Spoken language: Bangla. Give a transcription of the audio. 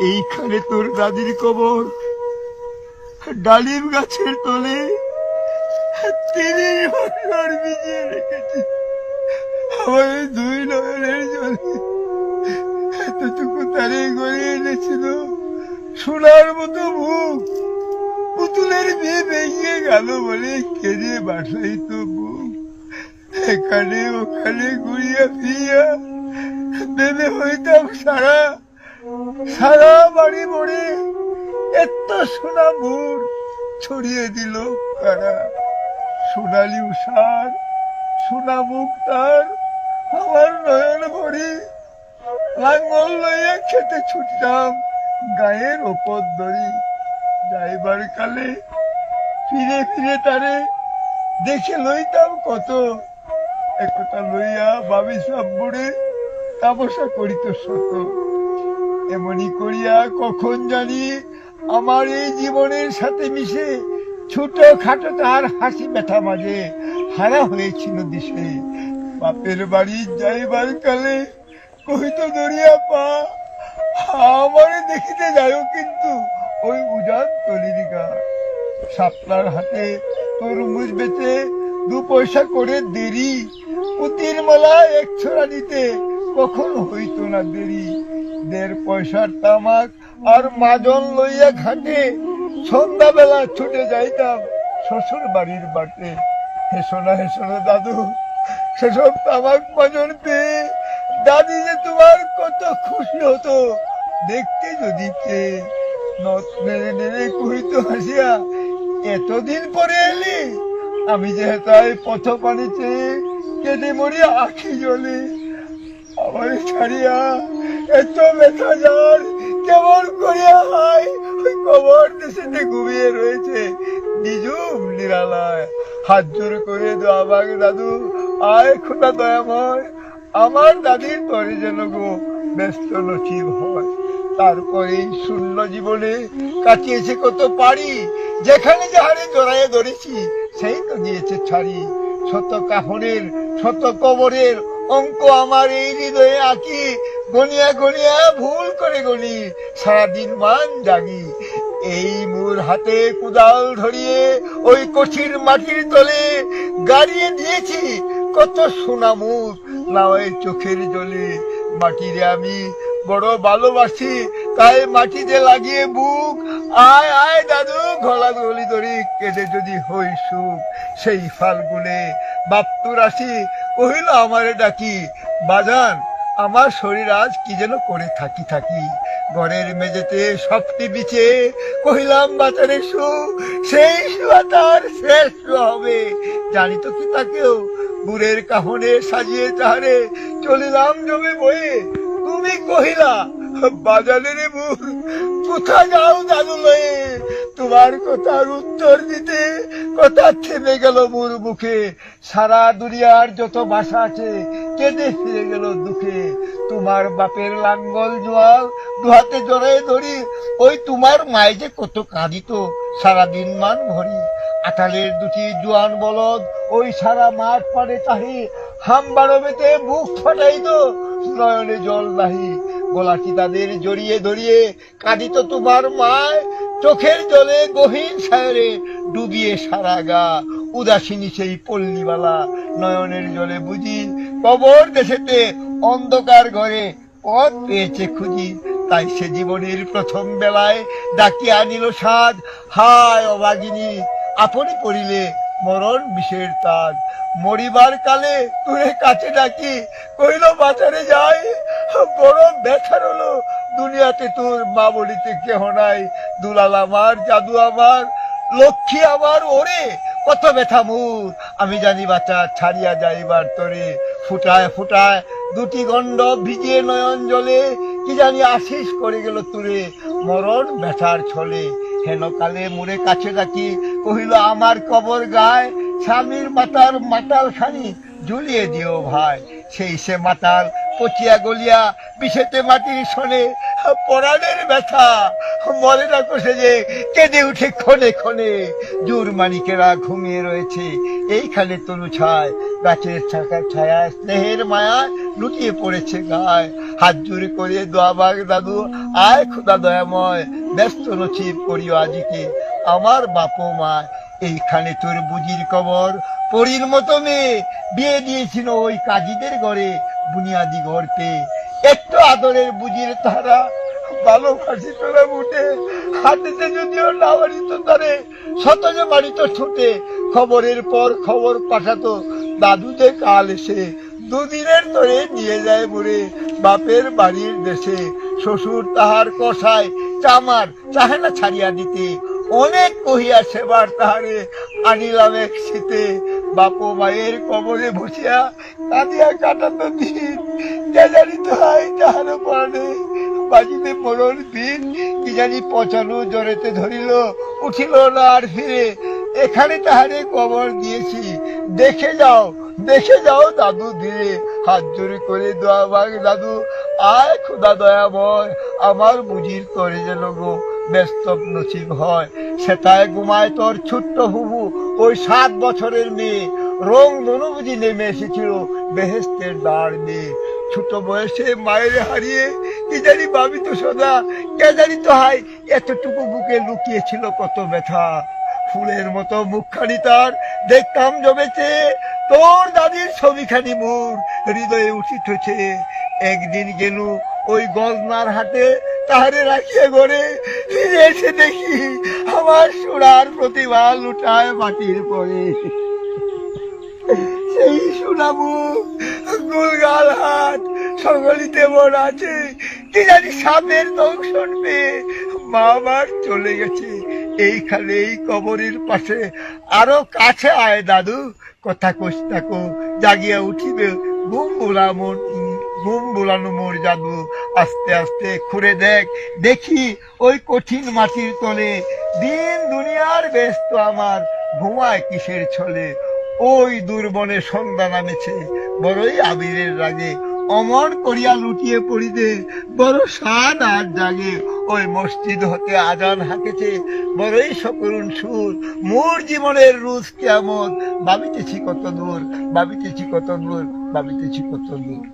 এইখানে তোর দাদির কবর, ডালিম গাছের তলে 30 বছর ভিজিয়ে রেখেছি আমার দুই নয়নের জলে। এতটুকু তারে গড়িয়ে এনেছিল সোনার মতো মুখ, পুতুলের বিয়ে ভেঙে গেল বলে কেঁদে বাসাইত বুক। এখানে ওখানে ঘুরিয়া ফিরিয়া ভেবে হইতাম সারা সারা বাড়ি মরে এত সোনা মুর ছড়িয়ে দিল কারা। সোনালি উষার সোনা মুখ তার আমার নয়ন ভরে, লাঙ্গল লইয়া খেতে ছুটতাম গায়ের ওপর দড়ি। যাইবার কালে ফিরে ফিরে তারে দেখে লইতাম কত, একথা লইয়া ভাবি সব বুড়ে তাপসা করিত শত। এমনি করিয়া কখন জানি আমার এই জীবনের সাথে মিশে ছোট খাটো তার হাসি ব্যথা মাঝে হারা হয়েছিল দিশে। বাপের বাড়ি যাইবার কালে কহিত দরিয়া পা, আমারে দেখিতে যাও কিন্তু ওই উজান তলির গা। শাপলার হাতে তরমুজ বেচে 2 পয়সা করে দেরি, পুতির মালা 1 ছড়া নিতে কখন হইত না দেরি। 1.5 পয়সার তামাক আর মাজন লইয়া ঘাটে সন্ধ্যাবেলা ছুটে যাইতাম শ্বশুর বাড়ির বাটে। হেসোনা হেসোনা দাদু, সেসব তামাক মাজন পেয়ে দাদি যে তোমার কত খুশি হতো দেখতে যদি চেয়ে। নথ নেড়ে নেড়ে কহিত হাসিয়া, এতদিন পরে এলি? আমি যে তাই পথ পানি চেয়ে কেঁদে মরি আখি জলে। আমার ছাড়িয়া এত ব্যথা যার কেমন করিয়া হয় ওই কবর দেশেতে ঘুমিয়ে রয়েছে নিজুম নিরালায়। হাত জোর করে দোয়াবাগ দাদু, আয় খোদা দয়াময়, আমার দাদির তরে যেন গো ব্যস্ত নচিব হয়। তারপরে শূন্য জীবনে কাটিয়েছে কত পারি, যেখানে যাহারে জড়াইয়ে ধরেছি সেই তো দিয়েছে ছাড়ি। শত কাফনের শত কবরের অঙ্ক আমার এই হৃদয়ে আঁকি, গনিয়া গনিয়া ভুল করে গনি সারাদিন মান জাগি। এই মোর হাতে কুদাল ধরিয়ে ওই কঠিন মাটির তলে গাড়িয়ে দিয়েছি কত সোনা মুখ নাওয়ে চোখের জলে। মাটিরে আমি বড় ভালোবাসি, তাই মাটিতে লাগিয়ে বুক। আয় আয় দাদু, গলা গলি ধরি কেঁদে যদি হই সুখ। সেই ফাল্গুনে বাপ্তুর আসি কহিল আমারে ডাকি, বাজান আমার শরীর আজ কি যেন করে থাকি থাকি। ঘরের মেঝেতে সবটি বিছে কহিলাম বাজারে শু, সেই শুয়া তার শেষ হবে। জানি তো কি তাকেও বুড়ের কাহনে সাজিয়ে তাহারে চলিলাম জমে বয়ে। তুমি কহিলা বাজারে বুড় কোথা যাও দাদু লয়ে? তোমার কথার উত্তর দিতে কথা থেমে গেল মোর মুখে। সারা দুনিয়ার যত ভাষা আছে কেঁদে ফিরে গেল দুঃখে। তোমার বাপের লাঙ্গল জোয়াল দুহাতে জড়ায় ধরি, ওই তোমার মায়ে যে কত কাঁদিত সারাদিন মান ভরি। আটালের 2টি জোয়ান বলদ ওই সারা মাঠ পাড়ে তাহি, হামবারো বেতে বুক ফাটাইত নয়নে জল নাহি। গলাটি তাদের জড়িয়ে ধরিয়ে কাঁদিত তোমার মায়, চোখের জলে গহীন সায়রে ডুবিয়ে সারা গা। উদাসিনী সেই পল্লীবালা নয়নের জলে বুঝি, কবর দেশেতে অন্ধকার ঘরে পথ পেয়েছে খুঁজি। তাই সে জীবনের প্রথম বেলায় ডাকিয়া আনিল সাজ, হায় অভাগিনী আপনি পড়িলে মরণ বিষের তাজ। মরিবার কালে তুই কাছে ডাকি কইল বাজারে যাই, বড় ব্যথার হলো দুনিয়াতে তোর মা বলিতে কেহ নাই। দুলাল আমার, জাদু আমার, লক্ষ্মী আমার, ওরে কত ব্যথা মোর। আমি জানি বাচ্চা ছাড়িয়া যাইবার তরে, ফুটায় ফুটায় 2টি গণ্ড ভিজিয়ে নয়ন জলে। কি জানি আশিস করে গেল তুরে মরণ ব্যথার ছলে। হেন কালে মোরে কাছে ডাকি কহিল আমার কবর গায়, স্বামীর মাতার মাতাল খানি ঝুলিয়ে দিও ভাই। সেই সে মাতাল পচিয়া গলিয়া বিষেতে মাটির শোনে, পরাণের ব্যথা মরে না কষে যে কেঁদে উঠে ক্ষণে ক্ষণে। জোর মানিকেরা ঘুমিয়ে রয়েছে এইখানে তনু ছায়, গাছের ছায়া স্নেহের মায়া লুটিয়ে পড়েছে গায়। হাত জোড়ি করে দোয়া মাগ দাদু, আয় খোদা দয়াময়, ব্যস্ত নছিব করিও আজিকে। আমার বাপু মা এইখানে তোর বুঝির কবর, পরীর মতো মেয়ে বিয়ে দিয়েছিল ওই কাজীদের ঘরে, বুনিয়াদি ঘর পেয়ে। একটু আদরের বুঝির তারা ভালো ফাঁসি তোলা উঠে, হাতিতে যদিও না বাড়িত তারে, শত যে বাড়িত ছুটে, খবরের পর খবর পাঠাতো দাদু যে কাল এসে, দুদিনের ধরে নিয়ে যায় বুড়ে বাপের বাড়ির দেশে। শ্বশুর তাহার কষায় চামার চাহে না ছাড়িয়া দিতে, অনেক কহিয়া সেবার তাহারে আনিলাম এক শীতে। বাপ মায়ের কবরে বসিয়া কাঁদিয়া কাটাতো দিন, কে জানি তো হয় তাহারও পড়ে বাজিতে পড়ল দিন। কি জানি পচানো জ্বরেতে ধরিল, উঠিল না আর ফিরে। এখানে তাহারে কবর দিয়েছি, দেখে যাও দেখে যাও দাদু ধীরে। হাত জোড়ে করে দোয়া মাগ দাদু, আয় খোদা দয়াময়, আমার বুঝির করে যেন গো ব্যস্ত নসিব হয়। সেটায় ঘুমায় তোর ছোট্ট হুবু ওই 7 বছরের মেয়ে, রং ধনু বুঝি নেমে এসেছিল বেহেস্তের দ্বার দিয়ে। ছোট বয়সে মায়ের হারিয়ে কি জানি ভাবি তো সদা, কে জানি তো হাই এতটুকু বুকে লুকিয়েছিল কত ব্যথা। ফুলের মতো মুখখানি তার দেখতাম জমেছে, তোর দাদির ছবিখানি মোর হৃদয়ে উঠিতেছে। একদিন গেল ওই গজনার হাটে, তাহারে রাখিয়া ঘরে, ফিরে এসে দেখি আমার সোনার প্রতিভা লুটায় মাটির পরে। সেই সোনামু গুলগাল হাট সকলিতে মন আছে, কি জানি সাপের দংশন পেয়ে মা আমার চলে গেছে। এইখানে এই কবরের পাশে, আরো কাছে আয় দাদু, কথা কস থাকো জাগিয়া উঠিবে ঘুম বোলানো মোর জাদু। আস্তে আস্তে খুঁড়ে দেখ, দেখি ওই কঠিন মাটির তলে, দিন দুনিয়ার ব্যস্ত আমার ঘুমায় কিসের ছলে। ওই দুর্বনে সন্ধ্যা নামেছে বড়ই আবিরের রাগে, অমর করিয়া লুটিয়ে পড়িতে বড় সাদ আর জাগে। ওই মসজিদ হতে আজান হাঁকেছে বড়ই সকরুণ সুর, মোর জীবনের রুজ কেমন, ভাবিতেছি কত দূর, ভাবিতেছি কত দূর, ভাবিতেছি কত দূর।